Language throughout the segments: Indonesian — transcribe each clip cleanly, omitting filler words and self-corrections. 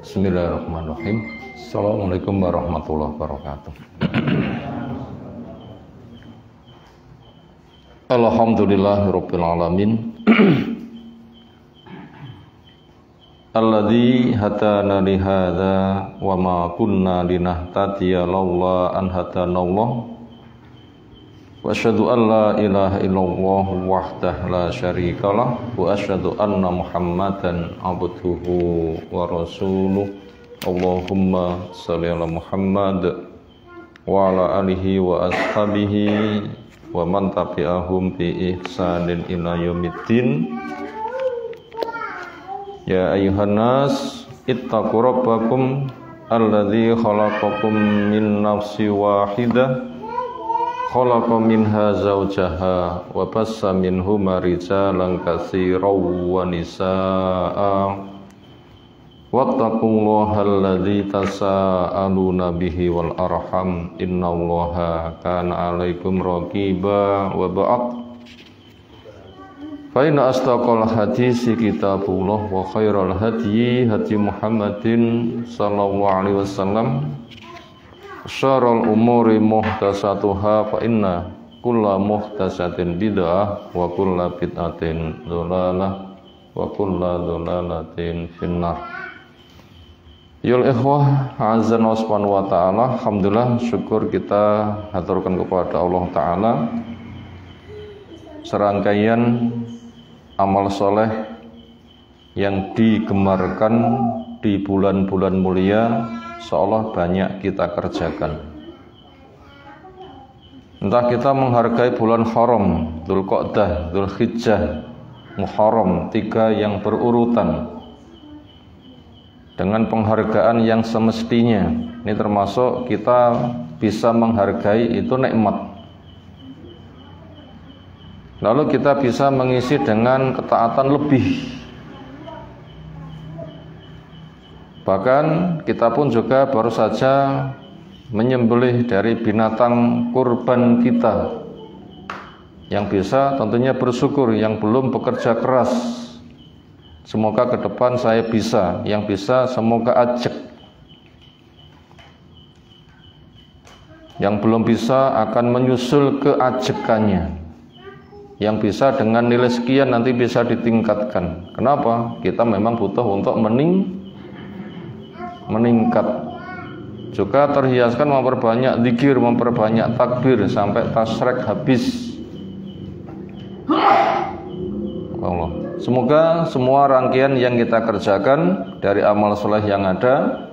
Bismillahirrahmanirrahim. Assalamualaikum warahmatullahi wabarakatuh. Alhamdulillahirabbil alamin. Alladzi hadana li hadza wa ma kunna linahtadiya laula an hadanallah. Wa asyhadu an la ilaha illallah wahdahu la syarikalah wa asyhadu anna Muhammadan abduhu wa rasuluh. Allahumma shalli ala Muhammad wa ala alihi wa ashabihi wa man tabi'ahum bi ihsanin ila yaumiddin. Ya ayyuhan nas ittaqu rabbakum alladzi khalaqakum min nafsin wahidah khalaqa minha zawjaha wa bassa minhuma rijalan katsiran wa nisaa'a wattaqullaha alladzi tasaaluna bihi wal arham innallaha kana 'alaikum raqiba wa ba'd. Fa inna asdaqal hadisi kitabullah wa khairal hadyi hadyi Muhammadin sallallahu alaihi wasallam. Syarrul umuri muhdatsatuha fa inna kulla muhdatsatin bid'ah wa kulla bid'atin dhalalah wa kulla dhalalatin finnar. Yul ikhwah azan subhanahu wa ta'ala, alhamdulillah syukur kita haturkan kepada Allah Ta'ala serangkaian amal soleh yang digemarkan di bulan-bulan mulia seolah banyak kita kerjakan. Entah kita menghargai bulan haram, Dzulqa'dah, Dzulhijjah, Muharram, 3 yang berurutan dengan penghargaan yang semestinya. Ini termasuk kita bisa menghargai itu nikmat. Lalu kita bisa mengisi dengan ketaatan lebih. Bahkan kita pun juga baru saja menyembelih dari binatang kurban kita, yang bisa tentunya bersyukur, yang belum bekerja keras semoga ke depan saya bisa, yang bisa semoga ajak, yang belum bisa akan menyusul keajekannya, yang bisa dengan nilai sekian nanti bisa ditingkatkan. Kenapa? Kita memang butuh untuk meningkat, juga terhiaskan memperbanyak zikir, memperbanyak takbir sampai tasrek habis. Allah. Semoga semua rangkaian yang kita kerjakan dari amal soleh yang ada,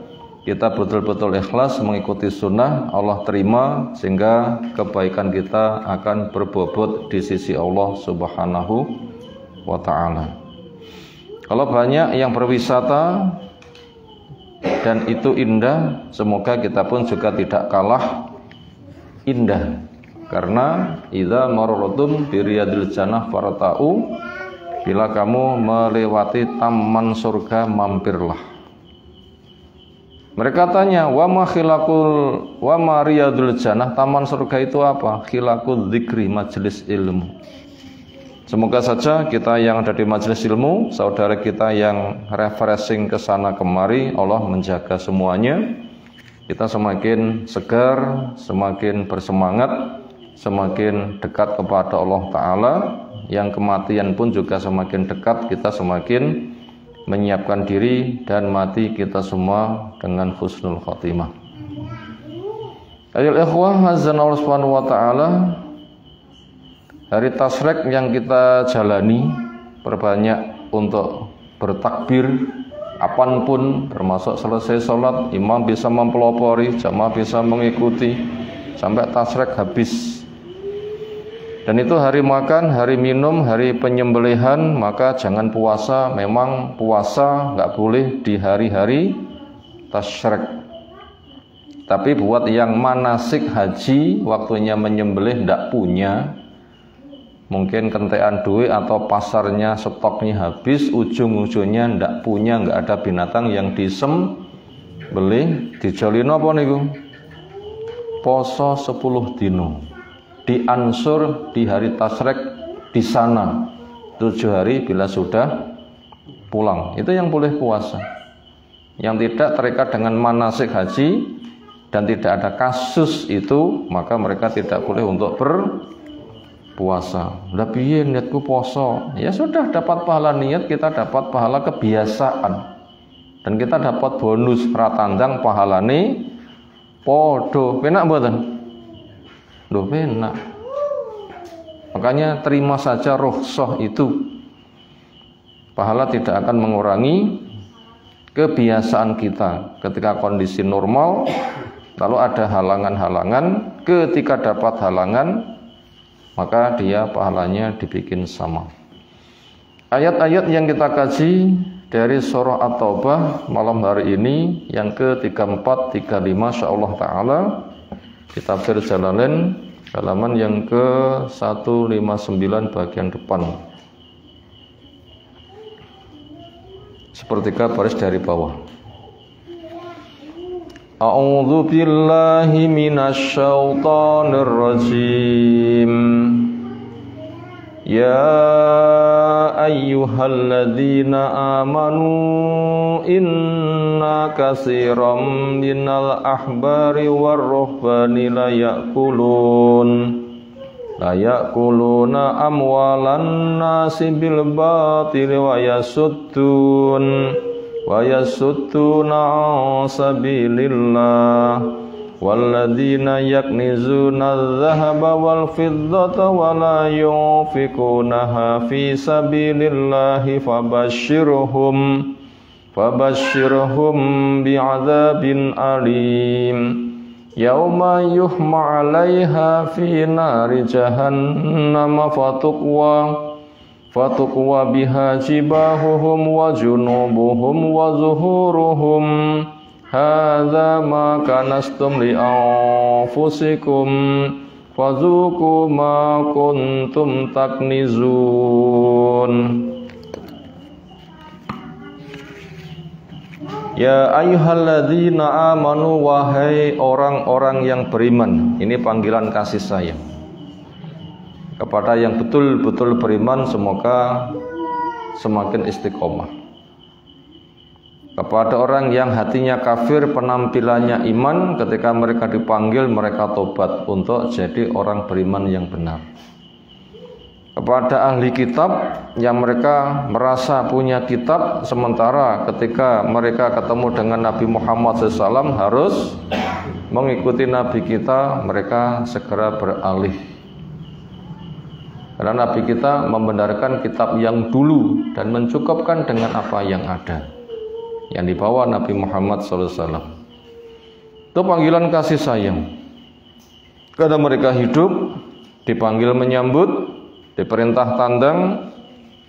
kita betul-betul ikhlas mengikuti sunnah, Allah terima, sehingga kebaikan kita akan berbobot di sisi Allah Subhanahu wa ta'ala. Kalau banyak yang berwisata dan itu indah, semoga kita pun juga tidak kalah indah. Karena idza marratum bi riyadil jannah farata'u, bila kamu melewati taman surga mampirlah. Mereka tanya, wa ma riyadul jannah, taman surga itu apa? Khilaqul dzikri, majelis ilmu. Semoga saja kita yang ada di majelis ilmu, saudara kita yang refreshing ke sana kemari, Allah menjaga semuanya. Kita semakin segar, semakin bersemangat, semakin dekat kepada Allah Ta'ala. Yang kematian pun juga semakin dekat, kita semakin menyiapkan diri dan mati kita semua dengan husnul khotimah. Ayol ikhwah azan Allah Subhanahu wa ta'ala, hari tasrek yang kita jalani, perbanyak untuk bertakbir kapanpun, termasuk selesai sholat, imam bisa mempelopori, jamaah bisa mengikuti sampai tasrek habis. Dan itu hari makan, hari minum, hari penyembelihan. Maka jangan puasa, memang puasa nggak boleh di hari-hari tasrek. Tapi buat yang manasik haji, waktunya menyembelih nggak punya, mungkin kentean duit atau pasarnya stoknya habis, ujung-ujungnya ndak punya, nggak ada binatang yang disembelih, dijolino apa niku? Poso 10 dino, diansur di hari tasrek di sana 7 hari bila sudah pulang, itu yang boleh puasa. yang tidak terikat dengan manasik haji dan tidak ada kasus itu, maka mereka tidak boleh untuk berpuasa. Lah piye niatku poso? Ya sudah, dapat pahala niat, kita dapat pahala kebiasaan. Dan kita dapat bonus pratandang pahalane podo. Penak mboten? Lho penak. Makanya terima saja rukhsah itu. Pahala tidak akan mengurangi kebiasaan kita ketika kondisi normal. Lalu ada halangan-halangan, ketika dapat halangan maka dia pahalanya dibikin sama. Ayat-ayat yang kita kaji dari surah At-Taubah malam hari ini yang ke-34, 35 insyaallah taala, kitab Tafsir Jalalain halaman yang ke-159 bagian depan. Sepertiga baris dari bawah. A'udzu billahi minasy syaithanir rajim. Ya ayyuhalladzina amanu inna katsiran minal ahbari war ruhbani la ya'kuluna amwalan nasi bil batil wa yasudduna an sabilillah walladzina yaknizuna adh-dhahaba wal fiddata wa la yunfikunaha fi sabilillahi fabashshirhum bi'adzabin alim. Yauma yuhma 'alaiha fi nari jahannam fatukwa biha jibahuhum wa junubuhum wa zuhuruhum hadza ma kanastum li anfusikum fazuqu ma kuntum taknizun. Ya ayyuhalladzina amanu, wahai orang-orang yang beriman. Ini panggilan kasih sayang kepada yang betul-betul beriman, semoga semakin istiqomah. Kepada orang yang hatinya kafir, penampilannya iman, ketika mereka dipanggil mereka tobat untuk jadi orang beriman yang benar. Kepada ahli kitab yang mereka merasa punya kitab, sementara ketika mereka ketemu dengan Nabi Muhammad SAW harus mengikuti Nabi kita, mereka segera beralih. Karena Nabi kita membenarkan kitab yang dulu dan mencukupkan dengan apa yang ada, yang dibawa Nabi Muhammad SAW. Itu panggilan kasih sayang. Karena mereka hidup, dipanggil menyambut, diperintah tandang,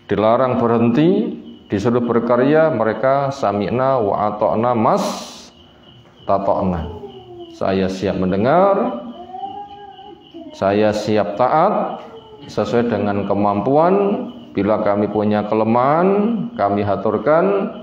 dilarang berhenti, disuruh berkarya, mereka sami'na wa ata'na mas tata'na. Saya siap mendengar, saya siap taat sesuai dengan kemampuan. Bila kami punya kelemahan, kami haturkan.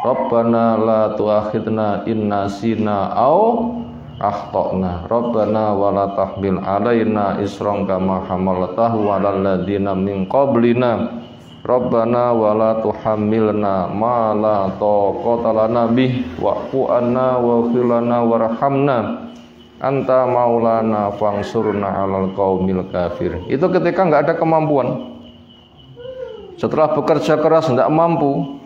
Rabbana la tu'akhidna in nasina aw akhtana. Rabbana wa la tahmil alaina isran kama hamaltahu 'alal ladzina min qablina. Rabbana wa la tuhammilna ma la taqata lana bih wa'fu 'anna waghfir lana warhamna anta maulana fangsurna 'alal qaumil kafir. Itu ketika enggak ada kemampuan. Setelah bekerja keras tidak mampu,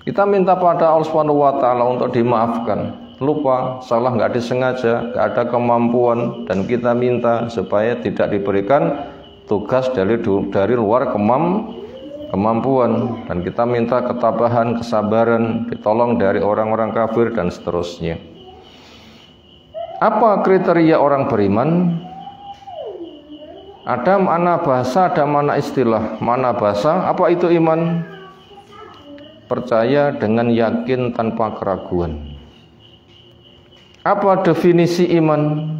kita minta pada Allah Subhanahu wa taala untuk dimaafkan. Lupa, salah, nggak disengaja, nggak ada kemampuan, dan kita minta supaya tidak diberikan tugas dari luar kemampuan, dan kita minta ketabahan, kesabaran, ditolong dari orang-orang kafir dan seterusnya. Apa kriteria orang beriman? Ada makna bahasa, ada makna istilah. Makna bahasa, apa itu iman? Percaya dengan yakin tanpa keraguan. Apa definisi iman?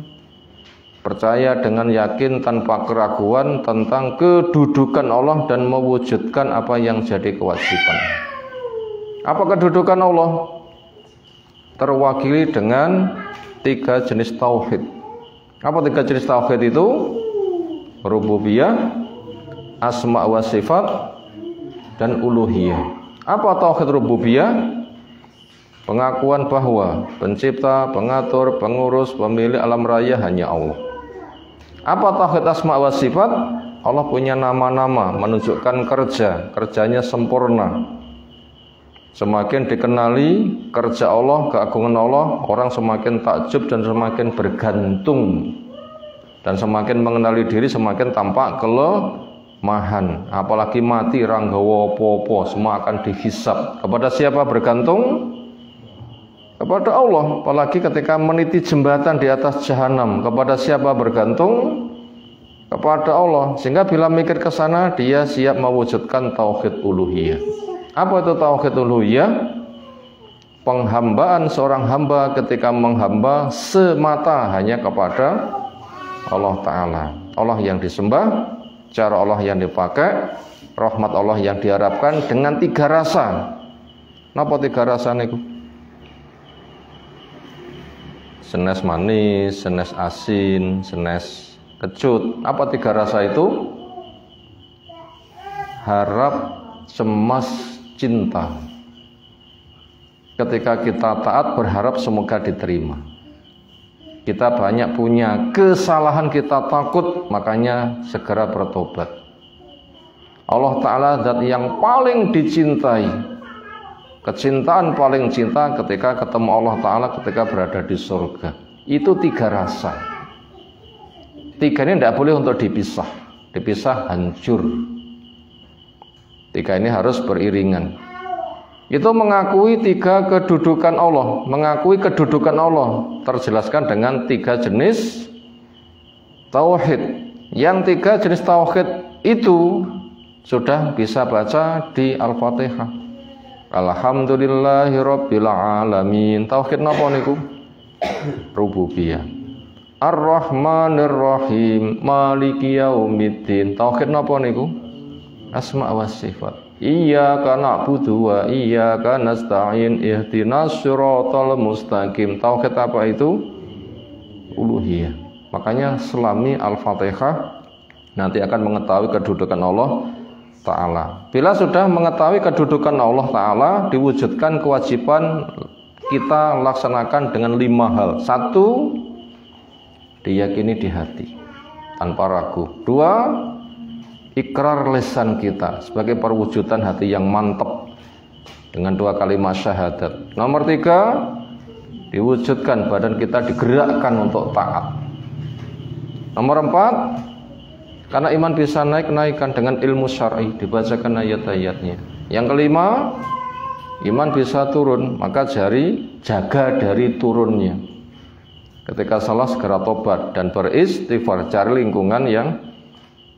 Percaya dengan yakin tanpa keraguan tentang kedudukan Allah dan mewujudkan apa yang jadi kewajiban. Apa kedudukan Allah? Terwakili dengan 3 jenis tauhid. Apa 3 jenis tauhid itu? Rububiyah, asma wa sifat, dan uluhiyah. Apa tauhid rububiyah? Pengakuan bahwa pencipta, pengatur, pengurus, pemilik alam raya hanya Allah. Apa tauhid asma wa sifat? Allah punya nama-nama menunjukkan kerjanya sempurna. Semakin dikenali kerja Allah, keagungan Allah, orang semakin takjub dan semakin bergantung. Dan semakin mengenali diri semakin tampak kelemahan. Apalagi mati ranggawa popo, semua akan dihisab. Kepada siapa bergantung? Kepada Allah. Apalagi ketika meniti jembatan di atas jahanam, kepada siapa bergantung? Kepada Allah. Sehingga bila mikir ke sana, dia siap mewujudkan tauhid uluhiyah. Apa itu tauhid uluhiyah? Penghambaan seorang hamba ketika menghamba semata hanya kepada Allah Ta'ala. Allah yang disembah, cara Allah yang dipakai, rahmat Allah yang diharapkan dengan 3 rasa. Napa 3 rasa niku? Senes manis, senes asin, senes kecut. Apa 3 rasa itu? Harap, cemas, cinta. Ketika kita taat berharap semoga diterima. Kita banyak punya kesalahan, kita takut, makanya segera bertobat. Allah Ta'ala zat yang paling dicintai. Kecintaan paling cinta ketika ketemu Allah Ta'ala ketika berada di surga. Itu 3 rasa. 3 ini tidak boleh untuk dipisah. Dipisah hancur. 3 ini harus beriringan. Itu mengakui 3 kedudukan Allah. Mengakui kedudukan Allah terjelaskan dengan 3 jenis tauhid. Yang 3 jenis tauhid itu sudah bisa baca di Al-Fatihah. Alhamdulillahirabbil alamin. Tauhid napa niku? Rububiyah. Ar-Rahmanir Rahim, Maliki Yaumiddin. Tauhid napa niku? Asma wa sifat. Iyyaka na'budu wa iyyaka nasta'in, ihdinas siratal mustaqim. Tauhid apa itu? Uluhiyah. Makanya selami Al-Fatihah nanti akan mengetahui kedudukan Allah Ta'ala. Bila sudah mengetahui kedudukan Allah Ta'ala, diwujudkan kewajiban kita laksanakan dengan 5 hal. 1, diyakini di hati tanpa ragu. 2, ikrar lisan kita sebagai perwujudan hati yang mantap dengan 2 kalimat syahadat. Nomor 3, diwujudkan badan kita digerakkan untuk taat. Nomor 4, karena iman bisa naik-naikkan dengan ilmu syar'i, dibacakan ayat-ayatnya. Yang kelima, iman bisa turun, maka jaga dari turunnya. Ketika salah segera tobat dan beristighfar, cari lingkungan yang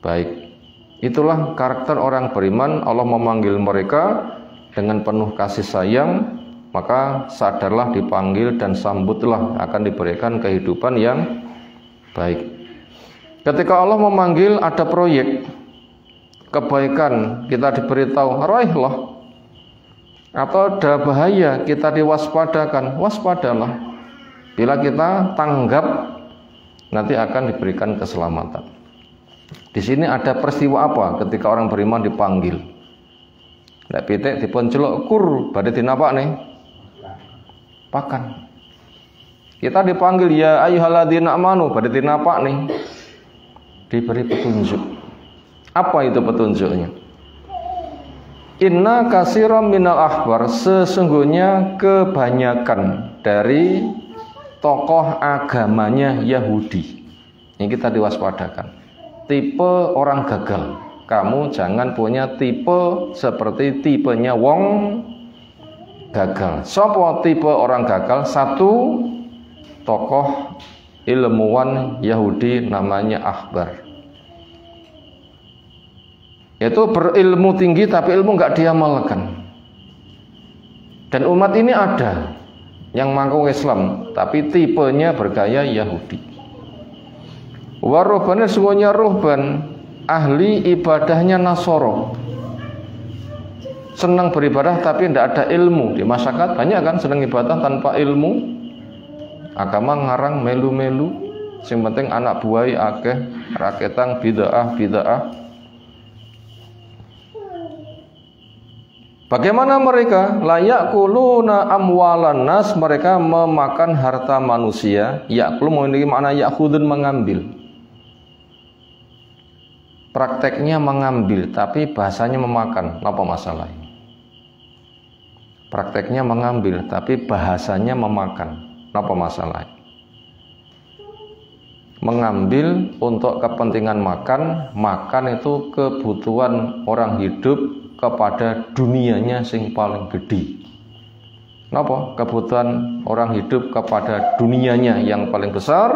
baik. Itulah karakter orang beriman. Allah memanggil mereka dengan penuh kasih sayang, maka sadarlah dipanggil dan sambutlah, akan diberikan kehidupan yang baik. Ketika Allah memanggil ada proyek kebaikan, kita diberitahu raihlah. Atau ada bahaya, kita diwaspadakan, waspadalah. Bila kita tanggap, nanti akan diberikan keselamatan. Di sini ada peristiwa apa ketika orang beriman dipanggil? Nek pitik dipun celuk kur, badhe dinapak nih. Pakan. Kita dipanggil ya ayyuhalladzina amanu, badhe dinapak nih. Diberi petunjuk. Apa itu petunjuknya? Inna katsiran minal ahbar, sesungguhnya kebanyakan dari tokoh agamanya Yahudi. Ini kita diwaspadakan. Tipe orang gagal. Kamu jangan punya tipe seperti tipenya wong gagal. Sopo tipe orang gagal? 1, tokoh ilmuwan Yahudi namanya Ahbar. Yaitu berilmu tinggi tapi ilmu nggak diamalkan. Dan umat ini ada yang mengaku Islam tapi tipenya bergaya Yahudi. Waruhban, semuanya ruhban, ahli ibadahnya Nasoro. Senang beribadah tapi tidak ada ilmu. Di masyarakat banyak kan senang ibadah tanpa ilmu. Agama ngarang melu-melu, sing penting anak buai akeh, raketang bid'ah. Bagaimana mereka? La ya'kuluna amwalan nas, mereka memakan harta manusia. Ya'kul memiliki makna ya'khudun, mengambil. Prakteknya mengambil, tapi bahasanya memakan. Apa masalahnya? Prakteknya mengambil, tapi bahasanya memakan. Apa masalahnya? Mengambil untuk kepentingan makan. Makan itu kebutuhan orang hidup kepada dunianya sing paling gede. Napa? Kebutuhan orang hidup kepada dunianya yang paling besar,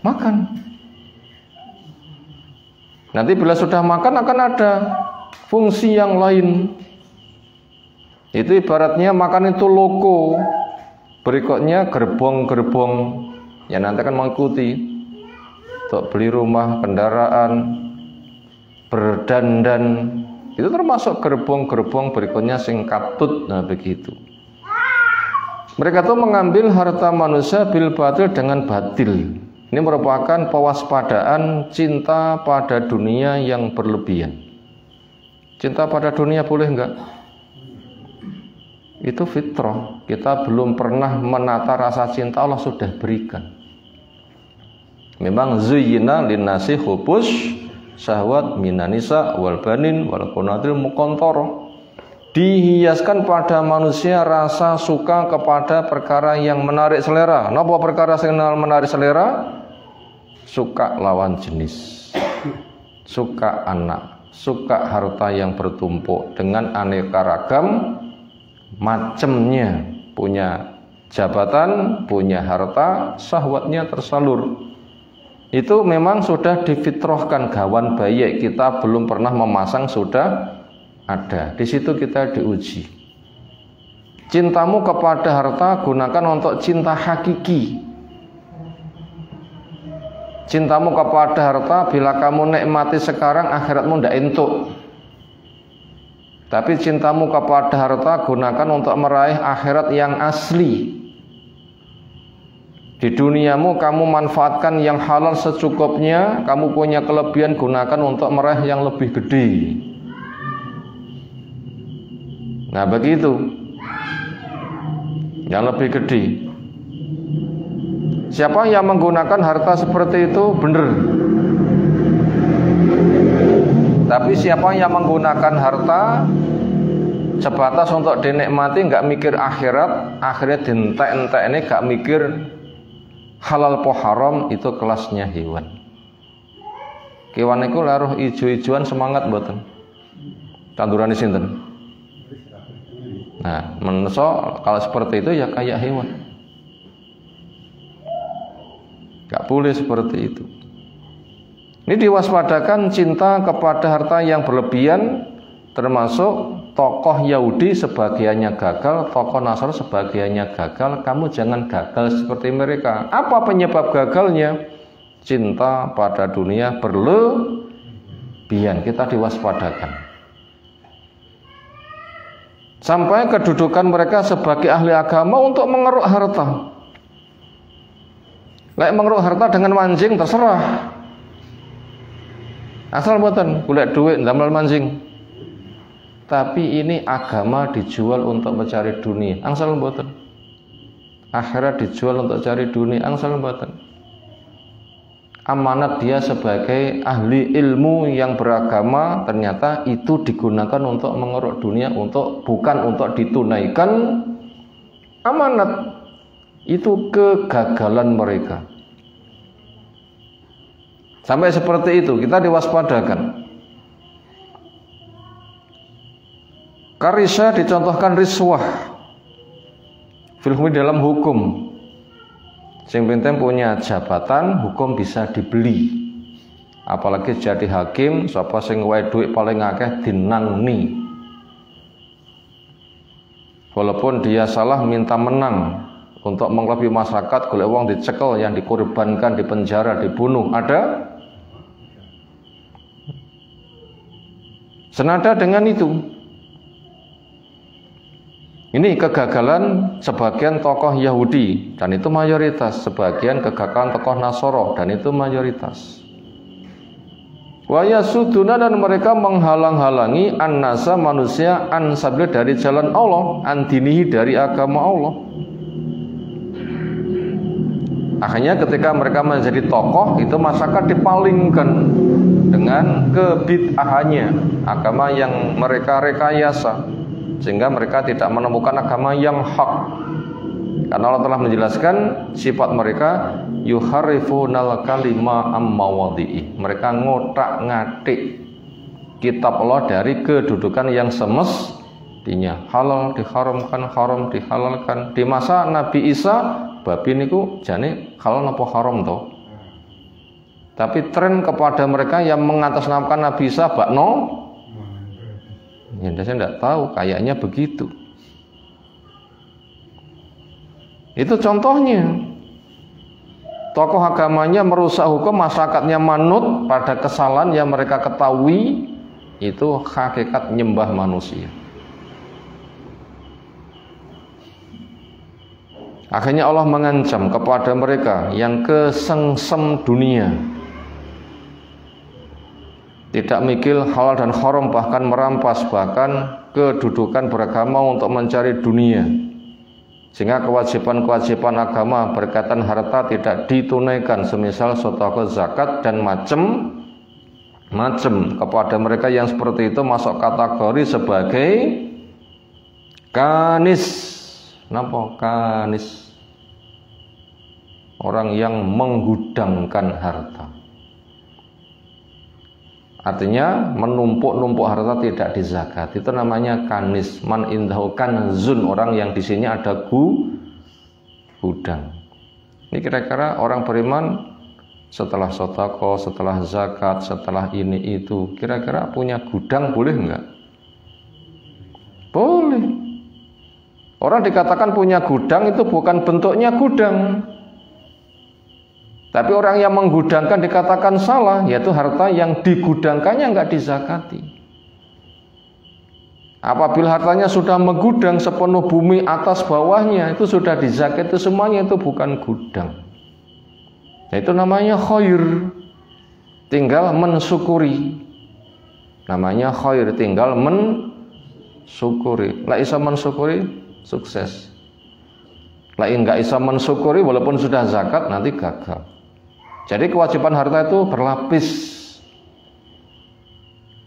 makan. Nanti bila sudah makan akan ada fungsi yang lain. Itu ibaratnya makan itu loko, berikutnya gerbong-gerbong yang nanti akan mengikuti untuk beli rumah, kendaraan, berdandan. Itu termasuk gerbong-gerbong berikutnya sing katut. Nah begitu. Mereka tuh mengambil harta manusia bil batil, dengan batil. Ini merupakan pewaspadaan cinta pada dunia yang berlebihan. Cinta pada dunia boleh enggak? Itu fitrah. Kita belum pernah menata rasa cinta, Allah sudah berikan. Memang zuyyina linnasi hubus syahwat minanisa wal banin wal qanatil muqantara. Dihiaskan pada manusia rasa suka kepada perkara yang menarik selera. Napa perkara yang menarik selera? Suka lawan jenis, suka anak, suka harta yang bertumpuk dengan aneka ragam macamnya. Punya jabatan, punya harta, syahwatnya tersalur. Itu memang sudah difitrahkan, gawan bayi kita belum pernah memasang sudah ada. Di situ kita diuji. Cintamu kepada harta gunakan untuk cinta hakiki. Cintamu kepada harta bila kamu nikmati sekarang, akhiratmu ndak entuk. Tapi cintamu kepada harta gunakan untuk meraih akhirat yang asli. Di duniamu kamu manfaatkan yang halal secukupnya, kamu punya kelebihan gunakan untuk meraih yang lebih gede. Nah begitu, yang lebih gede. Siapa yang menggunakan harta seperti itu benar. Tapi siapa yang menggunakan harta sebatas untuk dinikmati, nggak mikir akhirat, akhirnya dientek-entek ini nggak mikir halal po haram, itu kelasnya hewan. Kewan itu laruh ijo-ijoan semangat mboten. Tandurane sinten? Nah, menurut kalau seperti itu ya kayak hewan. Gak boleh seperti itu. Ini diwaspadakan cinta kepada harta yang berlebihan, termasuk tokoh Yahudi sebagiannya gagal, tokoh Nasrani sebagiannya gagal. Kamu jangan gagal seperti mereka. Apa penyebab gagalnya? Cinta pada dunia berlebihan. Kita diwaspadakan. Sampai kedudukan mereka sebagai ahli agama untuk mengeruk harta. Lek mengeruk harta dengan mancing terserah. Asal mboten golek duit ndamel mancing. Tapi ini agama dijual untuk mencari dunia, angsal mboten. Akhirat dijual untuk cari dunia, angsal mboten. Amanat dia sebagai ahli ilmu yang beragama, ternyata itu digunakan untuk mengeruk dunia, bukan untuk ditunaikan amanat. Itu kegagalan mereka. Sampai seperti itu kita diwaspadakan. Karisa dicontohkan riswah filhumi dalam hukum. Sing penting punya jabatan, hukum bisa dibeli. Apalagi jadi hakim, sapa sing wae duit paling akeh dinangni. Walaupun dia salah minta menang untuk mengelebihi masyarakat, golek wong dicekel, yang dikorbankan, dipenjara, dibunuh, ada. Senada dengan itu, ini kegagalan sebagian tokoh Yahudi, dan itu mayoritas. Sebagian kegagalan tokoh Nasoro, dan itu mayoritas. Wa yasuduna, dan mereka menghalang-halangi annasa manusia an sabil dari jalan Allah, an dinihi dari agama Allah. Akhirnya ketika mereka menjadi tokoh itu masyarakat dipalingkan dengan kebid'ahannya, agama yang mereka rekayasa, sehingga mereka tidak menemukan agama yang hak. Karena Allah telah menjelaskan sifat mereka, yuharrifunal kalima ammawadi'i. Mereka ngotak-ngatik kitab Allah dari kedudukan yang semestinya. Halal diharamkan, haram dihalalkan. Di masa Nabi Isa, babi niku jane halal napa haram to. Tapi tren kepada mereka yang mengatasnamakan Nabi Isa bakno, ya saya tidak tahu, kayaknya begitu. Itu contohnya. Tokoh agamanya merusak hukum, masyarakatnya manut pada kesalahan yang mereka ketahui. Itu hakikat nyembah manusia. Akhirnya Allah mengancam kepada mereka yang kesengsem dunia, tidak mikir halal dan haram, bahkan merampas, bahkan kedudukan beragama untuk mencari dunia, sehingga kewajiban-kewajiban agama berkaitan harta tidak ditunaikan, semisal sedekah, zakat dan macam-macam. Kepada mereka yang seperti itu masuk kategori sebagai kanis. Napa kanis? Orang yang menggudangkan harta. Artinya menumpuk-numpuk harta tidak dizakat. Itu namanya kanis. Man indahu kanzun, orang yang di sini ada gudang. Ini kira-kira orang beriman setelah sedekah, setelah zakat, setelah ini itu, kira-kira punya gudang boleh enggak? Boleh. Orang dikatakan punya gudang itu bukan bentuknya gudang. Tapi orang yang menggudangkan dikatakan salah, yaitu harta yang digudangkannya enggak dizakati. Apabila hartanya sudah menggudang sepenuh bumi atas bawahnya, itu sudah dizakati semuanya, itu bukan gudang. Itu namanya khair. Tinggal mensyukuri. Namanya khair, tinggal mensyukuri. La isa mensyukuri, sukses. La enggak isa mensyukuri walaupun sudah zakat, nanti gagal. Jadi kewajiban harta itu berlapis.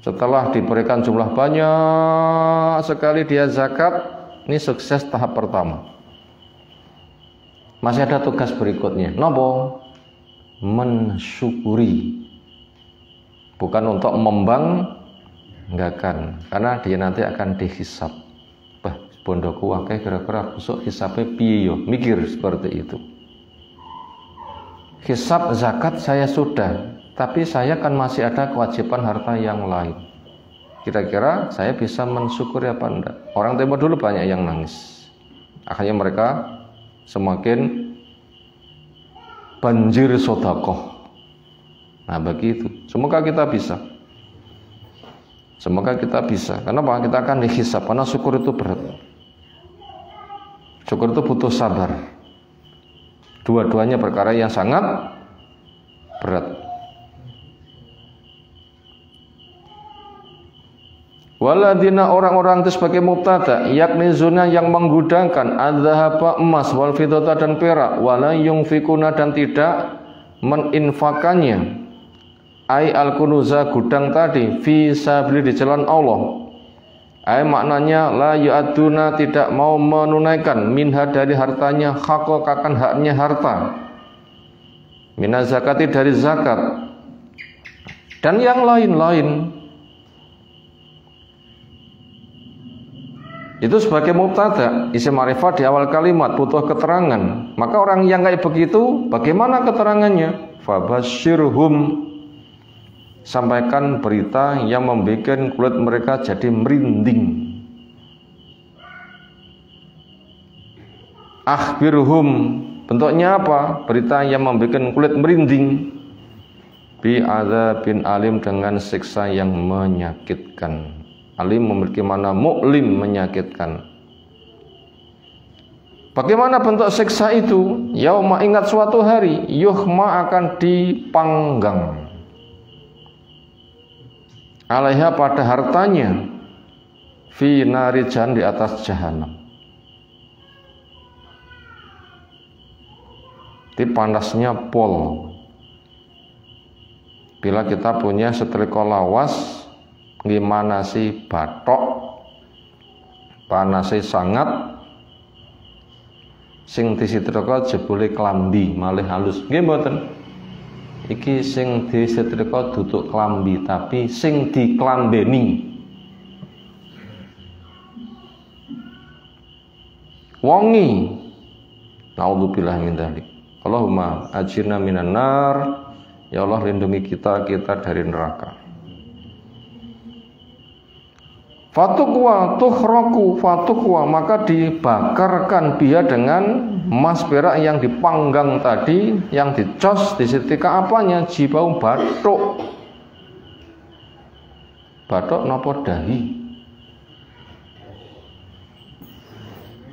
Setelah diberikan jumlah banyak sekali dia zakat, ini sukses tahap pertama. Masih ada tugas berikutnya. Nopo? Mensyukuri. Bukan untuk membanggakan, karena dia nanti akan dihisab. Bah, bondoku akeh kira-kira besok hisabnya piye yo? Mikir seperti itu. Hisab zakat saya sudah, tapi saya kan masih ada kewajiban harta yang lain. Kira-kira saya bisa mensyukuri apa enggak? Orang Timur dulu banyak yang nangis. Akhirnya mereka semakin banjir sedekah. Nah begitu. Semoga kita bisa. Semoga kita bisa. Kenapa? Kita akan dihisab. Karena syukur itu berat. Syukur itu butuh sabar. Dua-duanya perkara yang sangat berat. Waladina, orang-orang itu sebagai mubtada, yakni zona yang menggudangkan adzhaba, emas, wal fiddata dan perak, wala yunfikuna dan tidak meninfakannya, ai al-kunuza gudang tadi, fi sabili di jalan Allah. Ai maknanya la yu'aduna tidak mau menunaikan minha dari hartanya, haqqan haknya harta, minaz zakati dari zakat dan yang lain-lain. Itu sebagai mubtada, isim ma'rifat di awal kalimat butuh keterangan. Maka orang yang kayak begitu, bagaimana keterangannya? Fabasyirhum, sampaikan berita yang membuat kulit mereka jadi merinding. Akhbirhum, bentuknya apa? Berita yang membuat kulit merinding. Bi adzabin alim, dengan siksa yang menyakitkan. Alim memiliki makna mu'lim, menyakitkan. Bagaimana bentuk siksa itu? Yauma, ingat suatu hari, yuhma akan dipanggang. alaiha pada hartanya, fi narijan di atas jahanam. Di panasnya pol. Bila kita punya setrika lawas, gimana sih batok, panasnya sangat, sing disetrika jebule klambi malih halus. Nggih mboten? Iki sing disetrika duduk klambi tapi sing diklambeni. Wongi. Naudzubillah min dzalik. Allahumma ajirna minan nar. Ya Allah, lindungi kita dari neraka. Fatukwa tuhroku fatukwa, maka dibakarkan dia dengan emas perak yang dipanggang tadi, yang dicos di setrika apanya? Jibau batuk. Batuk nopo dahi.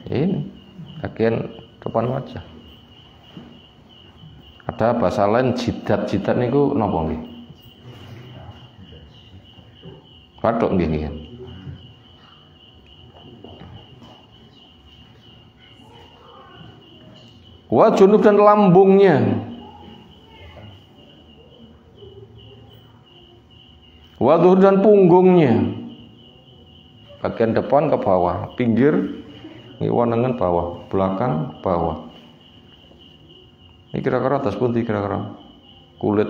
Ini bagian depan wajah. Ada bahasa lain jidat niku napa nggih? Bathuk nggih nggih. Wa junub dan lambungnya. Wa dhuhur dan punggungnya. Bagian depan ke bawah, pinggir ngiwanangan bawah, belakang bawah. Ini kira-kira atas pun kira-kira kulit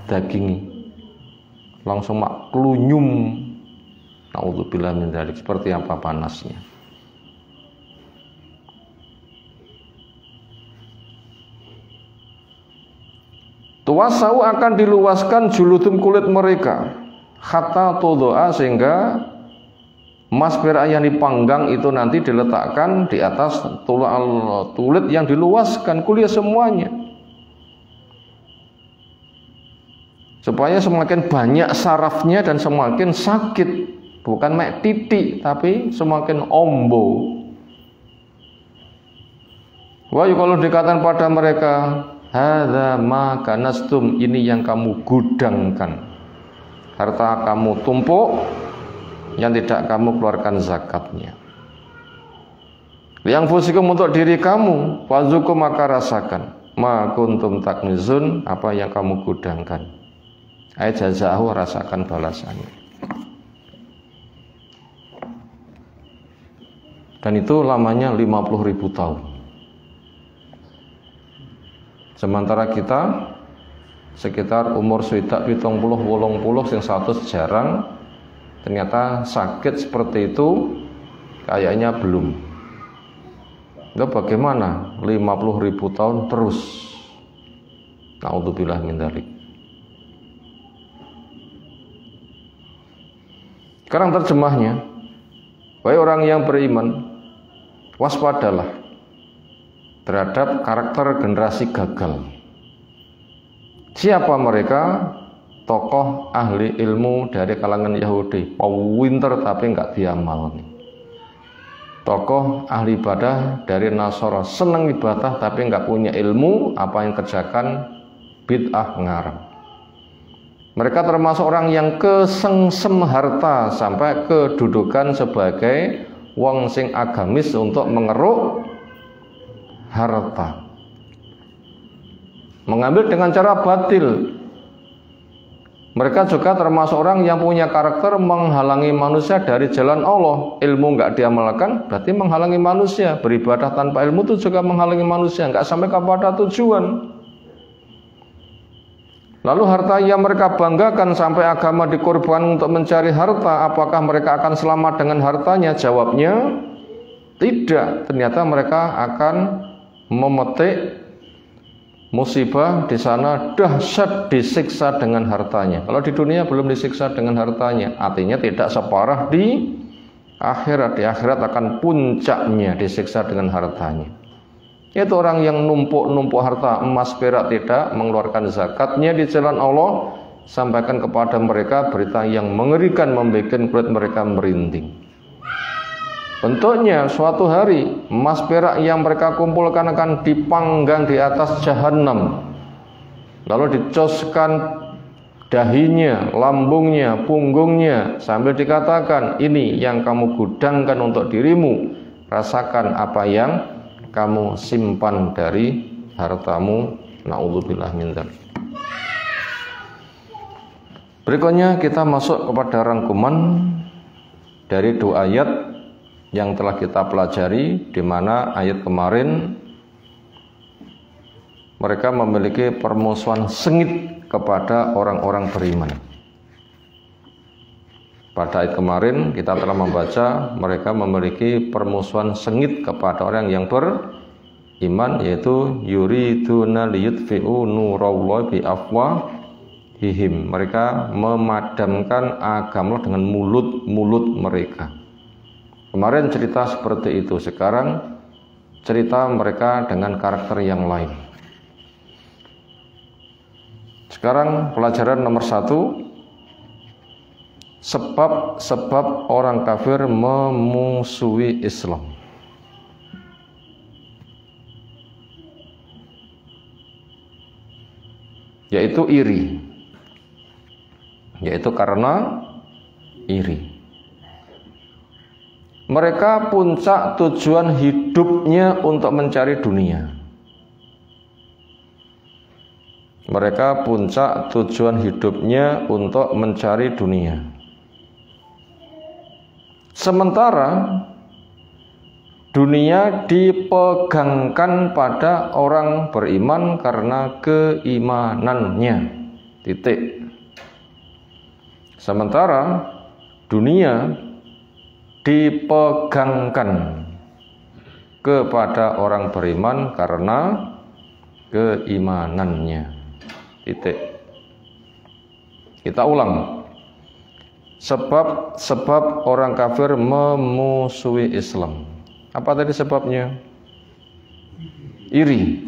daging langsung mak klunyum. Naudzubillah min dzalik. Seperti apa panasnya. Tuwasau akan diluaskan juludum kulit mereka hatta tudoa, sehingga emas perak yang dipanggang itu nanti diletakkan di atas kulit yang diluaskan, kulit semuanya, supaya semakin banyak sarafnya dan semakin sakit, bukan mek titik tapi semakin ombo. Wah, kalau dikatakan pada mereka, hadza ma kanastum, ini yang kamu gudangkan, harta kamu tumpuk yang tidak kamu keluarkan zakatnya. Yang fusikum, untuk diri kamu, wazukum, maka rasakan, ma kuntum taknizun, apa yang kamu gudangkan. Ayat jazahu, rasakan balasannya. Dan itu lamanya 50.000 tahun. Sementara kita sekitar umur swidak 70-80 sing 100 jarang. Ternyata sakit seperti itu kayaknya belum. Itu bagaimana 50.000 tahun terus? Naudzubillah min dzalik. Sekarang terjemahnya, wahai orang yang beriman, waspadalah terhadap karakter generasi gagal. Siapa mereka? Tokoh ahli ilmu dari kalangan Yahudi, pinter tapi enggak diamal. Tokoh ahli ibadah dari Nasara, senang ibadah tapi enggak punya ilmu, apa yang kerjakan bid'ah ngarang. Mereka termasuk orang yang kesengsem harta sampai kedudukan sebagai wong sing agamis untuk mengeruk harta, mengambil dengan cara batil. Mereka juga termasuk orang yang punya karakter menghalangi manusia dari jalan Allah. Ilmu enggak diamalkan berarti menghalangi manusia. Beribadah tanpa ilmu itu juga menghalangi manusia, enggak sampai kepada tujuan. Lalu harta yang mereka banggakan sampai agama dikorbankan untuk mencari harta, apakah mereka akan selamat dengan hartanya? Jawabnya tidak. Ternyata mereka akan memetik musibah di sana, dahsyat disiksa dengan hartanya. Kalau di dunia belum disiksa dengan hartanya, artinya tidak separah di akhirat. Di akhirat akan puncaknya disiksa dengan hartanya. Itu orang yang numpuk harta emas perak, tidak mengeluarkan zakatnya di jalan Allah. Sampaikan kepada mereka berita yang mengerikan, membuat kulit mereka merinding. Bentuknya suatu hari emas perak yang mereka kumpulkan akan dipanggang di atas jahanam, lalu dicoskan dahinya, lambungnya, punggungnya, sambil dikatakan, ini yang kamu gudangkan untuk dirimu, rasakan apa yang kamu simpan dari hartamu. Na'udzubillah min dzalik. Berikutnya kita masuk kepada rangkuman dari 2 ayat yang telah kita pelajari, di mana ayat kemarin mereka memiliki permusuhan sengit kepada orang-orang beriman. Pada ayat kemarin kita telah membaca mereka memiliki permusuhan sengit kepada orang yang beriman, yaitu yuriduna liyutfi'u nurallahi biafwahihim. Mereka memadamkan agama dengan mulut-mulut mereka. Kemarin cerita seperti itu, sekarang cerita mereka dengan karakter yang lain. Sekarang pelajaran nomor 1, sebab orang kafir memusuhi Islam. Yaitu iri. Yaitu karena iri. Mereka puncak tujuan hidupnya untuk mencari dunia. Mereka puncak tujuan hidupnya untuk mencari dunia. Sementara dunia dipegangkan pada orang beriman karena keimanannya. Titik. Sementara dunia dipegangkan kepada orang beriman karena keimanannya. Titik. Kita ulang. Sebab orang kafir memusuhi Islam. Apa tadi sebabnya? Iri.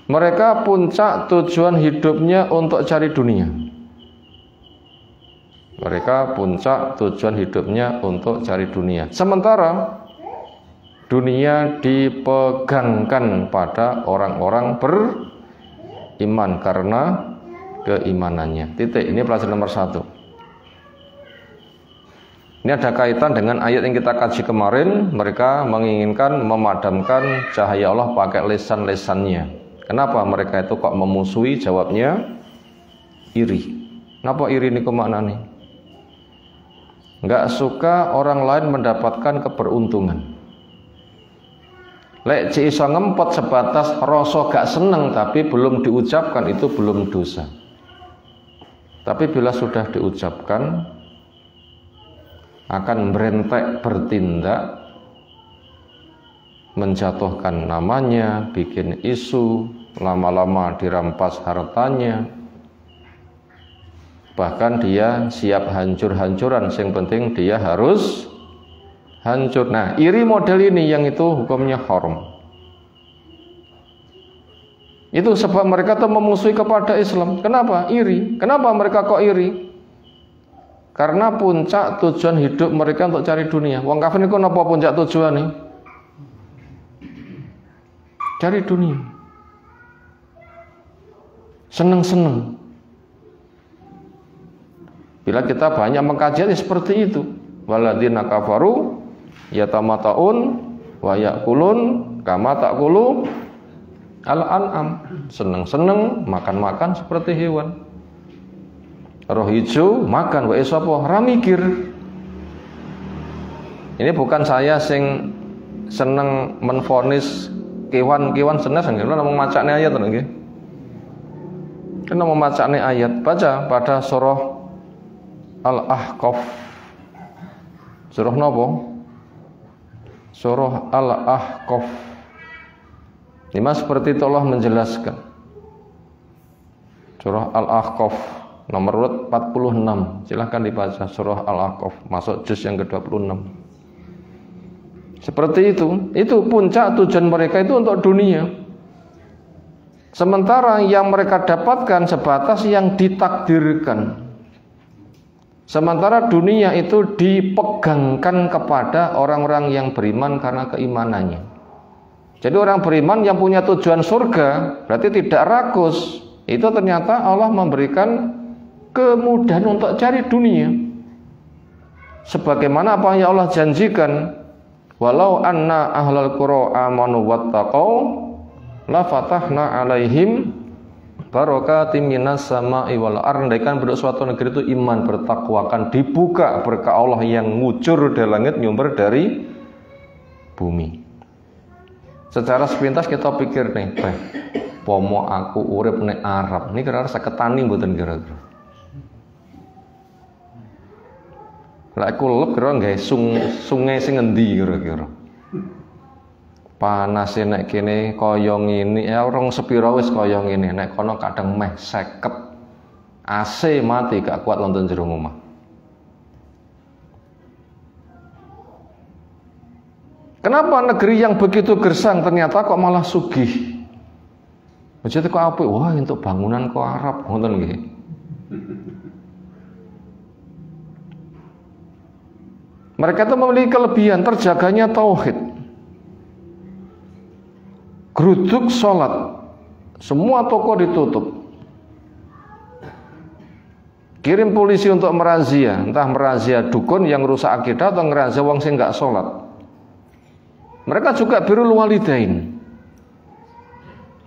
Mereka puncak tujuan hidupnya untuk cari dunia. Mereka puncak tujuan hidupnya untuk cari dunia. Sementara dunia dipegangkan pada orang-orang beriman karena keimanannya. Titik. Ini pelajaran nomor 1. Ini ada kaitan dengan ayat yang kita kaji kemarin. Mereka menginginkan memadamkan cahaya Allah pakai lesan-lesannya. Kenapa mereka itu kok memusuhi? Jawabnya iri. Kenapa iri ini kemaknanya? Nggak suka orang lain mendapatkan keberuntungan. Lek ci iso ngempot sebatas rasa gak seneng tapi belum diucapkan, itu belum dosa. Tapi bila sudah diucapkan, akan berentek bertindak, menjatuhkan namanya, bikin isu, lama-lama dirampas hartanya, bahkan dia siap hancur-hancuran, yang penting dia harus hancur. Nah, iri model ini yang itu hukumnya haram. Itu sebab mereka tuh memusuhi kepada Islam. Kenapa? Iri. Kenapa mereka kok iri? Karena puncak tujuan hidup mereka untuk cari dunia. Wong kafir niku napa puncak tujuan nih? Cari dunia. Seneng-seneng. Bila kita banyak mengkaji seperti itu, waladina kafaru yatamataun wa yakulun kama takulu al-an'am. Seneng-seneng, makan-makan seperti hewan. Roh hijau makan wae sapa ora mikir. Ini bukan saya sing seneng menfonis kewan-kewan senes nggih, lha namung macane ayat to nggih. Kena memacane ayat, baca pada surah Al-Ahqaf. Surah napa? Surah Al-Ahqaf. Ini seperti itu Allah menjelaskan. Surah Al-Ahqaf nomor 46. Silahkan dibaca surah Al-Ahqaf, masuk juz yang ke-26. Seperti itu. Itu puncak tujuan mereka itu untuk dunia. Sementara yang mereka dapatkan sebatas yang ditakdirkan. Sementara dunia itu dipegangkan kepada orang-orang yang beriman karena keimanannya. Jadi orang beriman yang punya tujuan surga berarti tidak rakus itu ternyata Allah memberikan kemudahan untuk cari dunia. Sebagaimana apa yang Allah janjikan, walau anna ahlal qura amanu wattaqau la fatahna alaihim barakatim minas sama'i wal ardh. Andaikan penduduk suatu negeri itu iman bertakwa, akan dibuka berkah Allah yang ngucur dari langit nyumber dari bumi. Secara sepintas kita pikir nih, pomo aku urip ning Arab, ini kira-kira saketani mboten kira-kira. Lah aku lep kira nggae sungai sing endi kira-kira. Panase nek kene kaya ngene, ya orang sepira wis kaya ngene, nek kono kadang meh 50. AC mati gak kuat nonton jero omah. Kenapa negeri yang begitu gersang ternyata kok malah sugih? Jadi kok apik, wah untuk bangunan kok Arab ngoten nggih. Mereka itu memiliki kelebihan, terjaganya tauhid. Geruduk sholat, semua toko ditutup. Kirim polisi untuk merazia, entah merazia dukun yang rusak akidah atau merazia wong sing gak sholat. Mereka juga birrul walidain.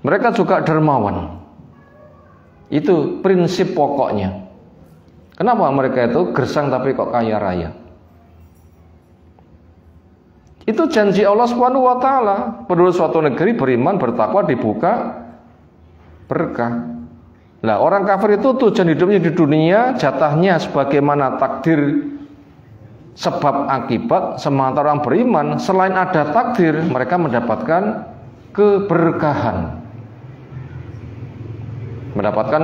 Mereka juga dermawan. Itu prinsip pokoknya. Kenapa mereka itu gersang tapi kok kaya raya? Itu janji Allah Subhanahu wa taala. Penduduk suatu negeri beriman bertakwa dibuka berkah. Lah orang kafir itu tujuan hidupnya di dunia, jatahnya sebagaimana takdir sebab akibat. Sementara orang beriman selain ada takdir, mereka mendapatkan keberkahan. Mendapatkan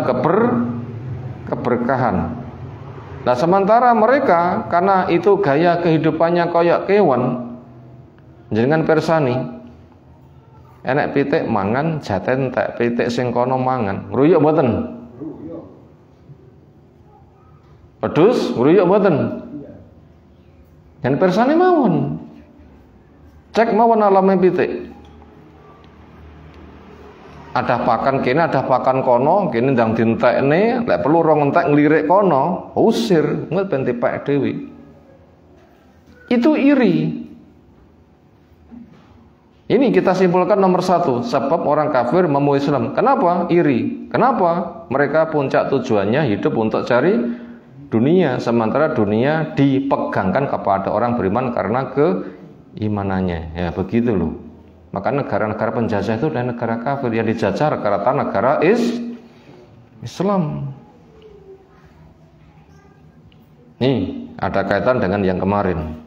keberkahan. Nah sementara mereka karena itu gaya kehidupannya koyak kewan, jenengan persani enek pitik mangan jaten tak pitik sing kono mangan ngruyuk mboten? Pedus ngruyuk mboten? Yen persani mawon cek mawon alame pitik, ada pakan kene ada pakan kono, kene ndang dientekne, lek perlu rong entek nglirik kono usir nget ben dipek dhewe. Itu iri. Ini kita simpulkan nomor satu, sebab orang kafir mau Islam. Kenapa? Iri. Kenapa? Mereka puncak tujuannya hidup untuk cari dunia, sementara dunia dipegangkan kepada orang beriman karena keimanannya. Ya begitu loh. Maka negara-negara penjajah itu adalah negara kafir, yang dijajah rata-rata negara Islam. Nih, ada kaitan dengan yang kemarin.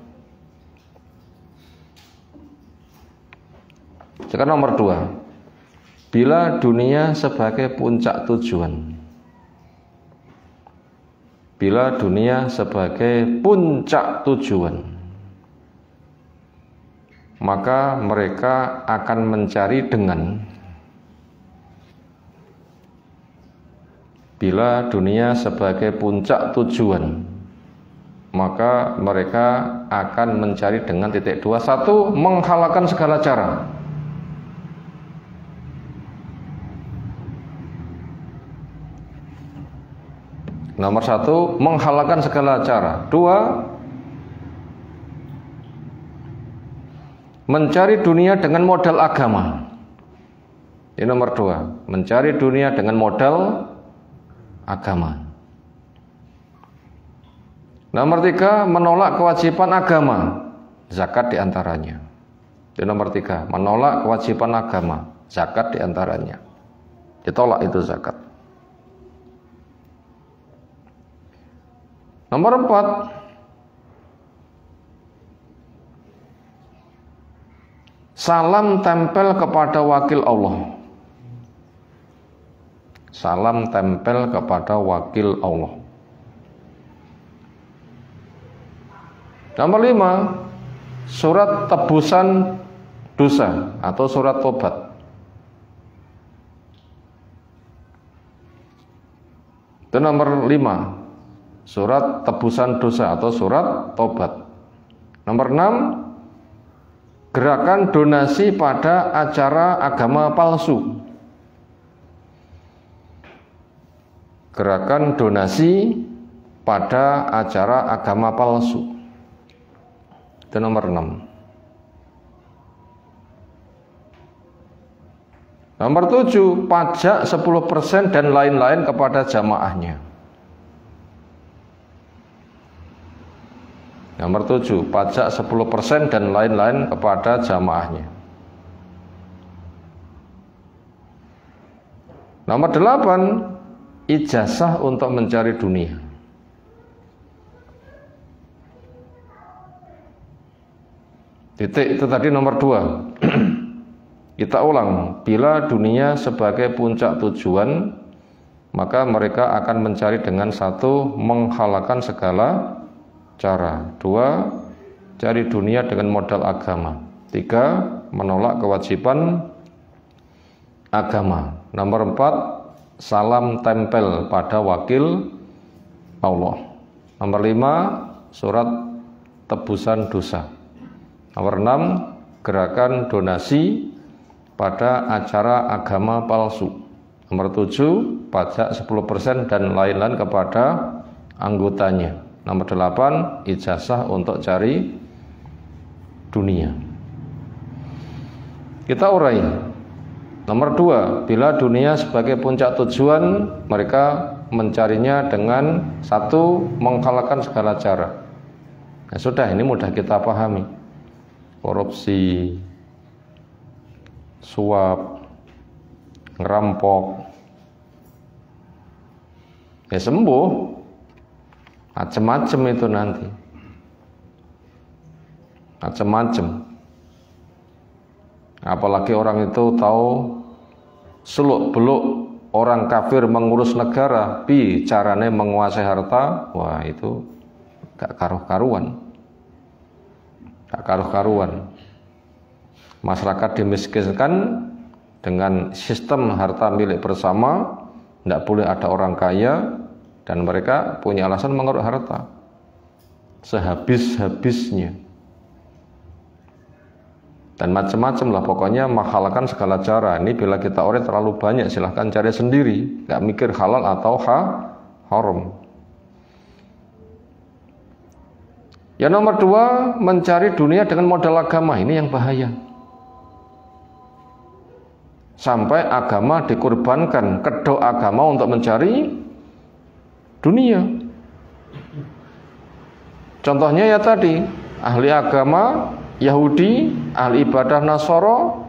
Sekarang nomor 2, bila dunia sebagai puncak tujuan. Bila dunia sebagai puncak tujuan, maka mereka akan mencari dengan. Bila dunia sebagai puncak tujuan, maka mereka akan mencari dengan titik 2. 1, menghalalkan segala cara. Nomor 1, menghalalkan segala cara. 2, mencari dunia dengan modal agama. Ini nomor 2, mencari dunia dengan modal agama. Nomor 3, menolak kewajiban agama, zakat diantaranya. Ini nomor 3, menolak kewajiban agama, zakat diantaranya. Ditolak itu zakat. Nomor 4, salam tempel kepada wakil Allah. Salam tempel kepada wakil Allah. Nomor 5, surat tebusan dosa atau surat tobat. Itu nomor 5, surat tebusan dosa atau surat tobat. Nomor 6, gerakan donasi pada acara agama palsu. gerakan donasi pada acara agama palsu. Itu nomor 6. Nomor 7, pajak 10% dan lain-lain kepada jamaahnya. Nomor 7, pajak 10% dan lain-lain kepada jamaahnya. Nomor 8, ijazah untuk mencari dunia. Titik, itu tadi nomor 2. Kita ulang, bila dunia sebagai puncak tujuan, maka mereka akan mencari dengan 1, menghalalkan segala cara. 2, cari dunia dengan modal agama. 3, menolak kewajiban agama. Nomor 4, salam tempel pada wakil Allah. Nomor 5, surat tebusan dosa. Nomor 6, gerakan donasi pada acara agama palsu. Nomor 7, pajak 10% dan lain-lain kepada anggotanya. Nomor 8, ijazah untuk cari dunia. Kita urai. Nomor 2, bila dunia sebagai puncak tujuan, mereka mencarinya dengan 1, menghalalkan segala cara. Nah, sudah, ini mudah kita pahami. Korupsi, suap, ngerampok, ya sembuh. Macem-macem itu nanti. Macem-macem. Apalagi orang itu tahu seluk-beluk orang kafir mengurus negara, caranya menguasai harta, wah itu gak karuh-karuan. Gak karuh-karuan. Masyarakat dimiskinkan dengan sistem harta milik bersama, tidak boleh ada orang kaya, dan mereka punya alasan mengurus harta sehabis-habisnya. Dan macam-macam lah, pokoknya menghalalkan segala cara. Ini bila kita orang terlalu banyak, silahkan cari sendiri, gak mikir halal atau haram. Ya nomor 2, mencari dunia dengan modal agama. Ini yang bahaya. Sampai agama dikorbankan, kedok agama untuk mencari dunia. Contohnya ya tadi, ahli agama Yahudi, ahli ibadah Nasoro.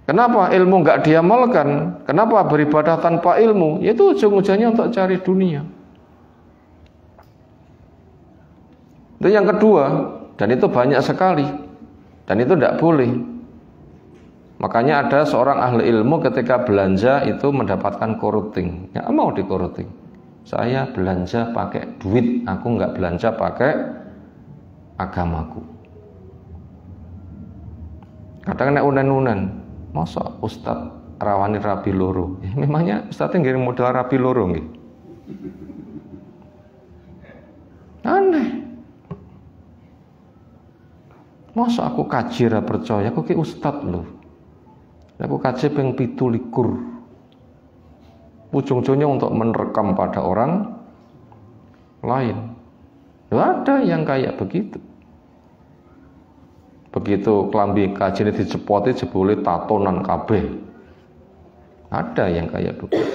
Kenapa ilmu nggak diamalkan? Kenapa beribadah tanpa ilmu? Itu ujung-ujungnya untuk cari dunia. Itu yang kedua, dan itu banyak sekali, dan itu tidak boleh. Makanya ada seorang ahli ilmu ketika belanja itu mendapatkan koruting, ya mau dikoruting. Saya belanja pakai duit, aku nggak belanja pakai agamaku. Kadang nek unen-unen, masa ustad rawani rabi loro? Ya, memangnya ustadnya ngirim modal rabi loro nggih? Aneh. Masa aku kaji ra percaya, aku ki ustad lho. Aku kaji ping 17. Ujung-ujungnya untuk merekam pada orang lain. Loh, ada yang kayak begitu. Begitu kelambi kaji ini dicepoti jebule tatonan kabeh. Ada yang kayak begitu.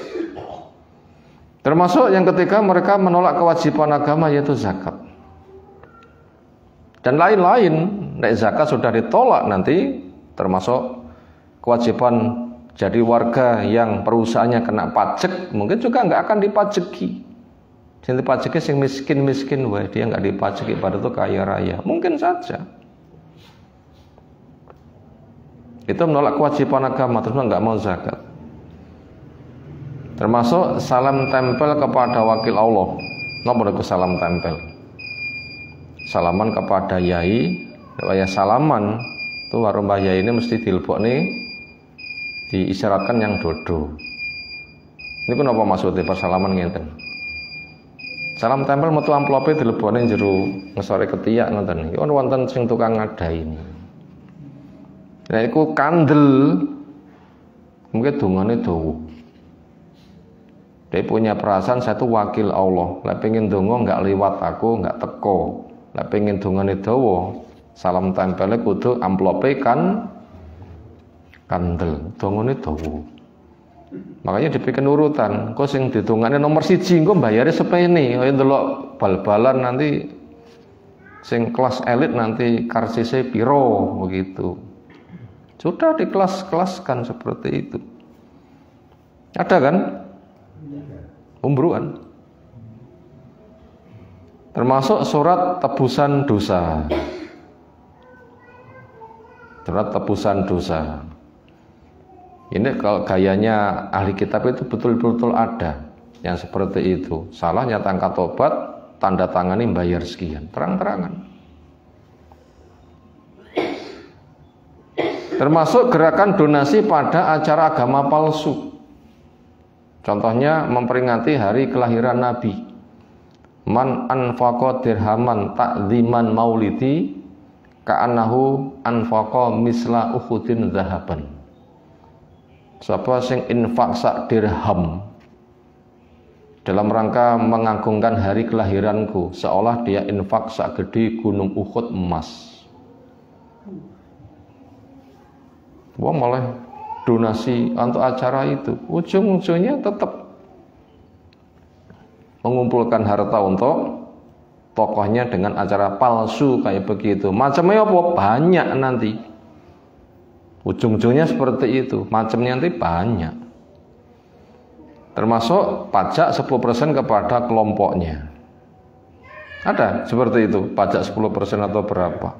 Termasuk yang ketiga, mereka menolak kewajiban agama yaitu zakat. Dan lain-lain. Nek zakat sudah ditolak nanti termasuk kewajiban jadi warga yang perusahaannya kena pajak, mungkin juga nggak akan dipajeki. Yang dipajeki sing miskin-miskin, wah dia nggak dipajeki, pada itu kaya raya. Mungkin saja. Itu menolak kewajiban agama, terus nggak mau zakat. Termasuk salam tempel kepada wakil Allah. Napa niku salam tempel? Salaman kepada yai, ya salaman itu warung mbah yai ini mesti dilebokne, diisyaratkan yang dodo. Ini kenapa maksudnya persalaman ngenten? Salam tempel metu amplope dilebokne jero ngesore ketiak ngoten. Iki ono wonten sing tukang ngadai ini. Nah iku kandel. Mungkin dungane dawa. Dia punya perasaan saya itu wakil Allah. Lah pengen dongo nggak liwat aku, nggak teko. Lah pengen dongane dawa, salam tempelnya kudu amplope kandel. Dongane dawa. Makanya dibikin urutan. Kok sing ditungane nomor 1, kok bayarnya sepene. Kaya ndelok bal-balan nanti sing kelas elit nanti karsise piro begitu. Sudah dikelas-kelaskan seperti itu. Ada kan? Umbruan. Termasuk surat tebusan dosa. Surat tebusan dosa. Ini kalau gayanya ahli kitab itu betul-betul ada yang seperti itu. Salah nyata tobat, tanda tangani bayar sekian, terang-terangan. Termasuk gerakan donasi pada acara agama palsu. Contohnya memperingati hari kelahiran Nabi. Man anfaqa dirhaman ta'ziman maulidi ka'annahu anfaqa misla uhudin zahaban. Siapa sing infak sak dirham dalam rangka mengagungkan hari kelahiranku, seolah dia infak sak gede gunung Uhud emas. Wah malah donasi untuk acara itu, ujung-ujungnya tetap mengumpulkan harta untuk tokohnya dengan acara palsu kayak begitu. Macamnya apa? Banyak nanti. Ujung-ujungnya seperti itu, macamnya nanti banyak. Termasuk pajak 10% kepada kelompoknya. Ada seperti itu, pajak 10% atau berapa.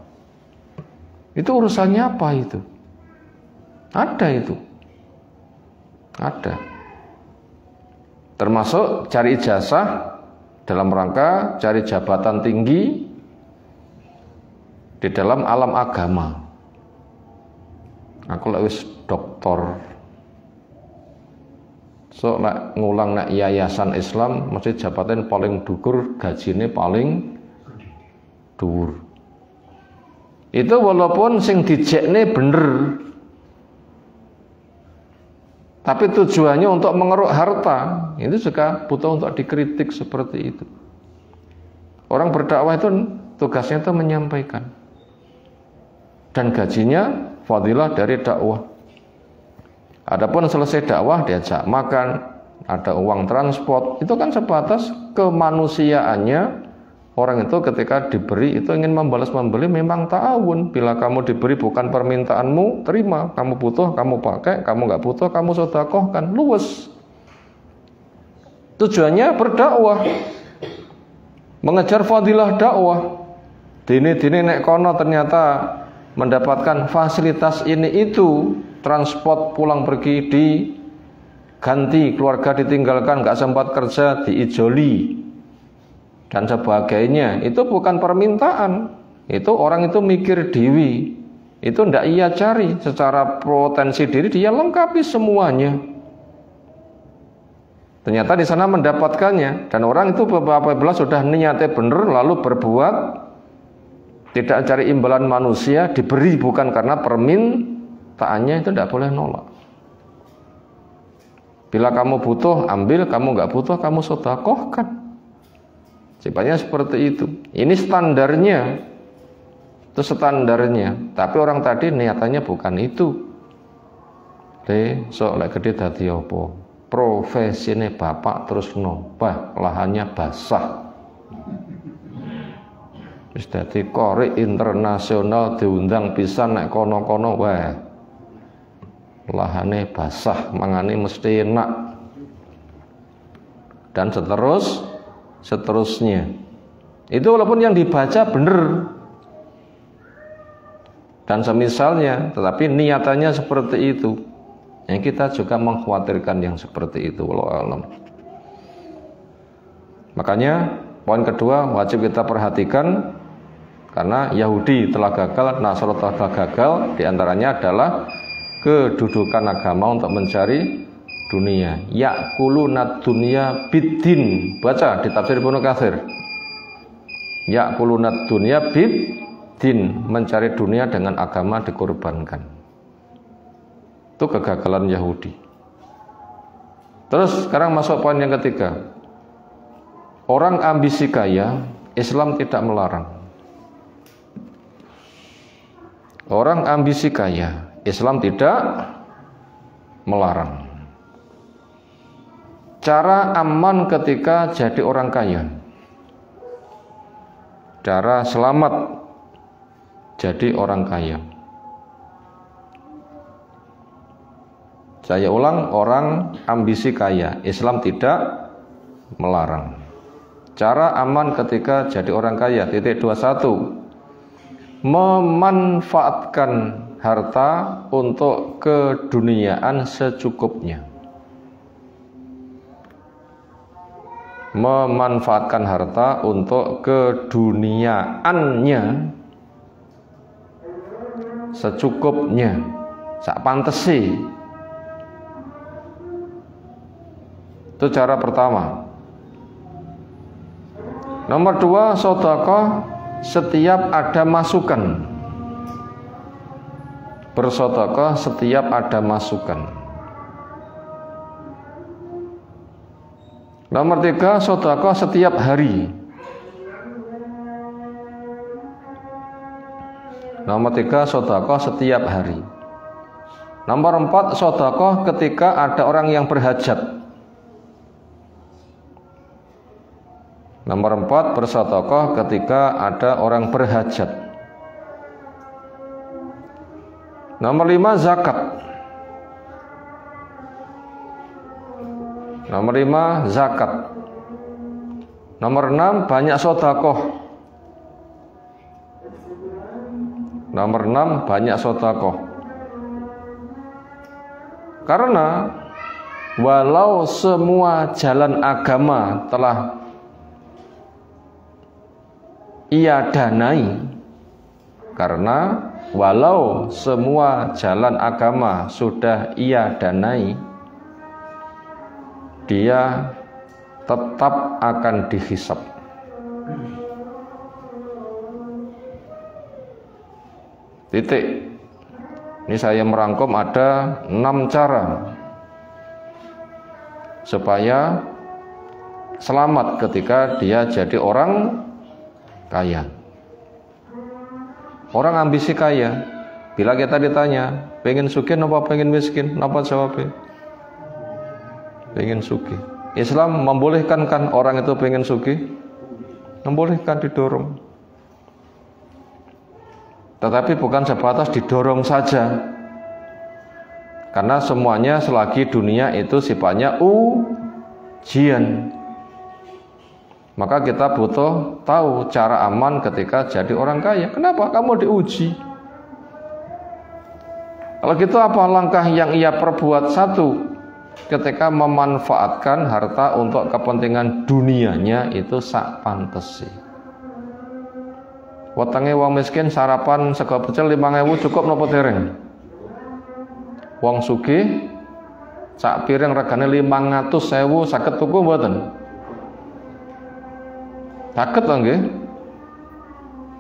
Itu urusannya apa itu? Ada itu. Ada. Termasuk cari ijazah dalam rangka cari jabatan tinggi di dalam alam agama. Aku wis doktor. So nak ngulang nak yayasan Islam mesti jabatan paling dhuwur, gajine paling dhuwur. Itu walaupun sing dijekne bener, tapi tujuannya untuk mengeruk harta, itu juga butuh untuk dikritik seperti itu. Orang berdakwah itu tugasnya itu menyampaikan, dan gajinya fadilah dari dakwah. Adapun selesai dakwah diajak makan, ada uang transport, itu kan sebatas kemanusiaannya. Orang itu ketika diberi itu ingin membalas membeli memang ta'awun. Bila kamu diberi bukan permintaanmu, terima. Kamu butuh, kamu pakai. Kamu nggak butuh, kamu sedekahkan. Luwes. Tujuannya berdakwah, mengejar fadilah dakwah. Dini-dini nek kono ternyata mendapatkan fasilitas ini itu, transport pulang pergi diganti, keluarga ditinggalkan, nggak sempat kerja, diijoli dan sebagainya. Itu bukan permintaan, itu orang itu mikir dewi, itu ndak ia cari. Secara potensi diri dia lengkapi semuanya, ternyata di sana mendapatkannya. Dan orang itu apabila sudah niatnya benar lalu berbuat, tidak cari imbalan manusia, diberi bukan karena permintaannya, itu tidak boleh nolak. Bila kamu butuh ambil, kamu nggak butuh kamu sedekahkan. Sifatnya seperti itu. Ini standarnya. Itu standarnya. Tapi orang tadi niatannya bukan itu. Sok lek gede dadi apa? Profesine bapak terus nobah, lahannya basah. Wis dadi korek internasional diundang pisan nek kono-kono wae. Lahane basah, mangane mesti enak. Dan seterusnya. Itu walaupun yang dibaca benar dan semisalnya, tetapi niatannya seperti itu. Yang kita juga mengkhawatirkan yang seperti itu. Wallahu a'lam. Makanya poin kedua wajib kita perhatikan, karena Yahudi telah gagal, Nasrani telah gagal. Di antaranya adalah kedudukan agama untuk mencari dunia. Ya'kulunad dunya biddin. Baca di tafsir Ibnu Katsir. Ya'kulunad dunya biddin, mencari dunia dengan agama dikorbankan. Itu kegagalan Yahudi. Terus sekarang masuk poin yang ketiga. Orang ambisi kaya, Islam tidak melarang. Orang ambisi kaya, Islam tidak melarang. Cara aman ketika jadi orang kaya. Cara selamat jadi orang kaya. Saya ulang, orang ambisi kaya, Islam tidak melarang. Cara aman ketika jadi orang kaya. Titik 21. Memanfaatkan harta untuk keduniaan secukupnya. Memanfaatkan harta untuk keduniaannya secukupnya, sak pantesi. Itu cara pertama. Nomor 2, sedekah setiap ada masukan. Bersedekah setiap ada masukan. Nomor 3, sedekah setiap hari. Nomor 3, sedekah setiap hari. Nomor 4, sedekah ketika ada orang yang berhajat. Nomor 4, bersedekah ketika ada orang berhajat. Nomor 5, zakat. Nomor 5, zakat. Nomor 6, banyak sedekah. Nomor 6, banyak sedekah. Karena walau semua jalan agama telah ia danai, karena walau semua jalan agama sudah ia danai, dia tetap akan dihisab. Titik. Ini saya merangkum ada 6 cara supaya selamat ketika dia jadi orang kaya. Orang ambisi kaya, bila kita ditanya, pengen sugih apa pengen miskin? Apa jawabnya? Pengen sugih. Islam membolehkan kan orang itu pengen sugih? Membolehkan, didorong. Tetapi bukan sebatas didorong saja. Karena semuanya selagi dunia itu sifatnya ujian. Maka kita butuh tahu cara aman ketika jadi orang kaya. Kenapa? Kamu diuji. Kalau gitu apa langkah yang ia perbuat? 1, ketika memanfaatkan harta untuk kepentingan dunianya itu sak pantesi. Wetenge wong miskin sarapan sego pecel 5.000 cukup napa dereng? Wong sugih sak piring regane 500.000 saged tuku mboten? Saged to nggih.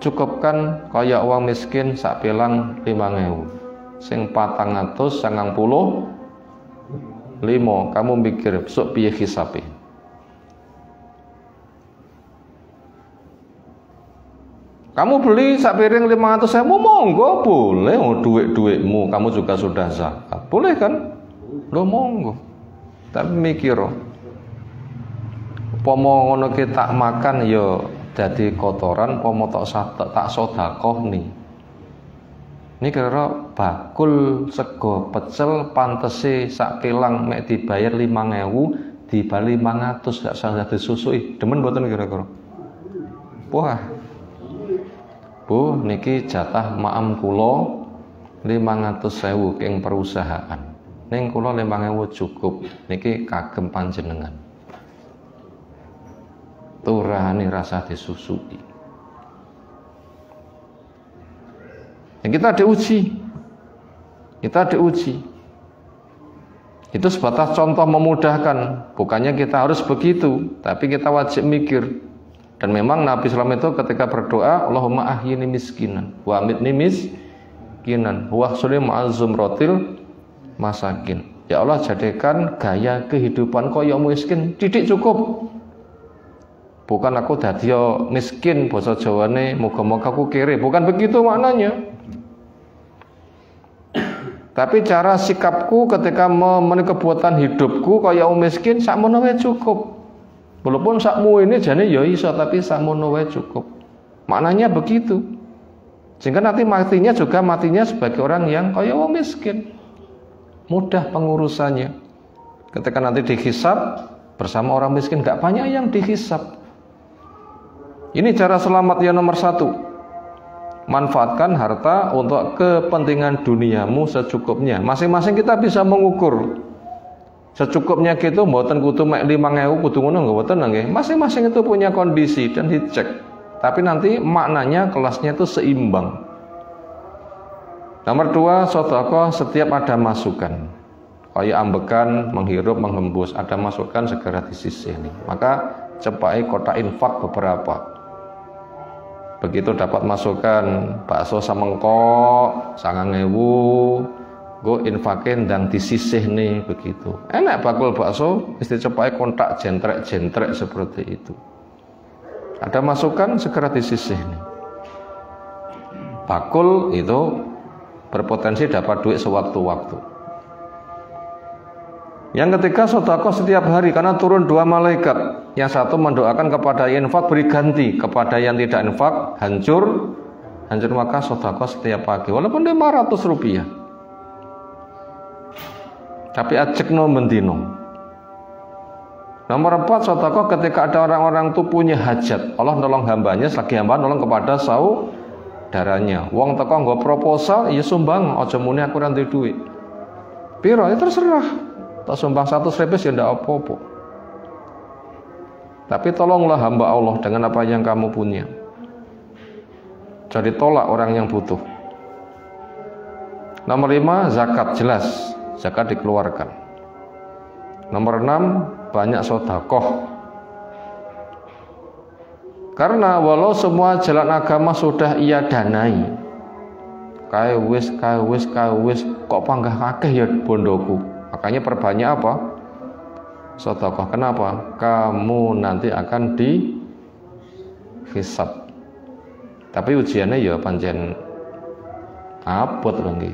Cukupkan kaya uang miskin sak pilang 5.000. Sing 495, kamu mikir besok piye hisabe? Kamu beli sak piring 500.000, monggo boleh, duit-duitmu, kamu juga sudah zakat. Boleh kan? Loh monggo. Tapi mikir, pomo ngono ki tak makan ya dadi kotoran, pomo tak sedekah nih. Ini kira bakul sego pecel pantese sak pilang mek dibayar 5.000 dibali 500 gak usah disusui. Demen mboten kira-kira? Wah. Bu, niki jatah maam kula 500.000 ing perusahaan. Ning kula 5.000 cukup. Niki kagem panjenengan. Turahane rasa disusui. Dan kita diuji. Itu sebatas contoh memudahkan. Bukannya kita harus begitu, tapi kita wajib mikir. Dan memang Nabi SAW itu ketika berdoa, Allahumma ahyini miskinan wa amitni miskinan wa ahsuni ma'az zumratil masakin. Ya Allah, jadikan gaya kehidupan koyo miskin titik cukup. Bukan aku dadi miskin, basa Jawane moga-moga aku kere, bukan begitu maknanya. Tapi cara sikapku ketika memenuhi kebutuhan hidupku kaya miskin sakmono wae cukup. Walaupun sakmu ini jane ya iso, tapi sakmono wae cukup. Maknanya begitu. Sehingga nanti matinya juga matinya sebagai orang yang kaya miskin. Mudah pengurusannya. Ketika nanti dihisab bersama orang miskin, gak banyak yang dihisab. Ini cara selamat yang nomor 1. Manfaatkan harta untuk kepentingan duniamu secukupnya. Masing-masing kita bisa mengukur secukupnya gitu, mboten kudu mek 5.000 kudu ngono mboten nggih. Masing-masing itu punya kondisi dan dicek. Tapi nanti maknanya kelasnya itu seimbang. Nomor 2, sedekah setiap ada masukan. Kayak ambekan, menghirup, menghembus, ada masukan segera disisihni. Maka cepai kotak infak beberapa. Begitu dapat masukan bakso samengkok 9.000, go infakin dan disisih nih begitu. Enak bakul bakso, mesti cepai kontak jentrek-jentrek seperti itu. Ada masukan segera disisih nih. Bakul itu berpotensi dapat duit sewaktu-waktu. Yang ketiga, sedekah setiap hari karena turun 2 malaikat. Yang satu mendoakan kepada yang infak beri ganti, kepada yang tidak infak hancur, maka sedekah setiap pagi walaupun 500 rupiah. Tapi ajekno mendino. Nomor 4, sedekah ketika ada orang-orang itu punya hajat. Allah nolong hambanya, selagi hamba nolong kepada saudaranya. Wong teko nggo proposal, ya sumbang, aja muni aku ora duwe duit. Piro ya terserah. Tak sumbang 100 ribu ya ndak apa-apa. Tapi tolonglah hamba Allah dengan apa yang kamu punya. Jadi tolak orang yang butuh. Nomor 5, zakat jelas, zakat dikeluarkan. Nomor 6, banyak sedekah. Karena walau semua jalan agama sudah ia danai, kae wis kok panggah akeh ya bondoku. Makanya perbanyak apa? Sedekah. Kenapa? Kamu nanti akan dihisab. Tapi ujiannya ya pancen abot lagi.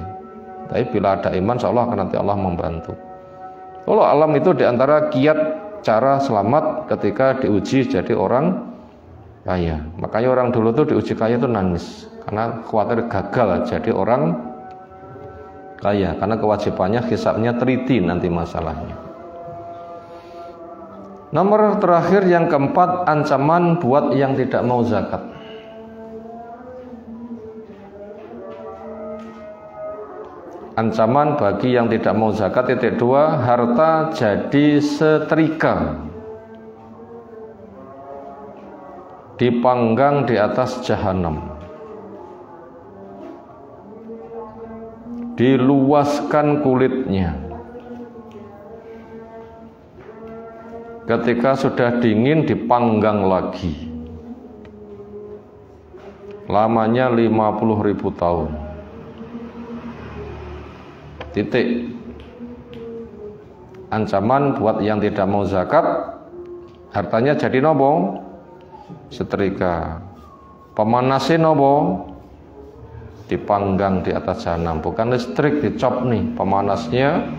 Tapi bila ada iman, insyaallah akan nanti Allah membantu. Kalau alam itu diantara kiat cara selamat ketika diuji jadi orang kaya. Makanya orang dulu tuh diuji kaya itu nangis karena khawatir gagal jadi orang kaya, karena kewajibannya hisabnya teliti nanti masalahnya. Nomor terakhir yang keempat, ancaman buat yang tidak mau zakat. Ancaman bagi yang tidak mau zakat. Titik 2, harta jadi setrika, dipanggang di atas jahanam, diluaskan kulitnya. Ketika sudah dingin dipanggang lagi. Lamanya 50.000 tahun. Titik. Ancaman buat yang tidak mau zakat, hartanya jadi nopo? Setrika. Pemanasin nopo? Dipanggang di atas jahanam. Bukan listrik dicop nih, pemanasnya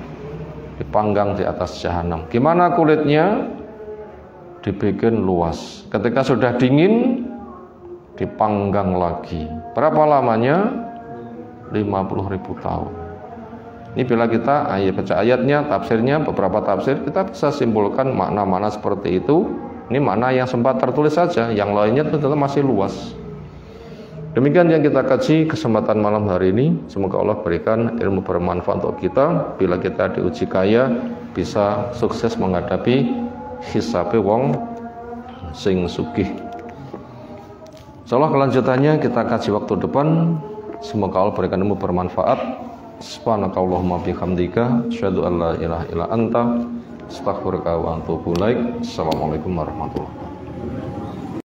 dipanggang di atas jahanam. Gimana kulitnya? Dibikin luas. Ketika sudah dingin dipanggang lagi. Berapa lamanya? 50.000 tahun. Ini bila kita baca ayatnya, tafsirnya, beberapa tafsir, kita bisa simpulkan makna-makna seperti itu. Ini makna yang sempat tertulis saja, yang lainnya tetap masih luas. Demikian yang kita kaji kesempatan malam hari ini. Semoga Allah berikan ilmu bermanfaat untuk kita. Bila kita diuji kaya, bisa sukses menghadapi hisabe wong sing sugih. Insyaallah kelanjutannya kita kaji waktu depan. Semoga Allah berikan ilmu bermanfaat. Subhanakallahumma bihamdika asyhadu an la ilaha illa anta astaghfiruka wa atubu ilaik. Assalamualaikum warahmatullahi wabarakatuh.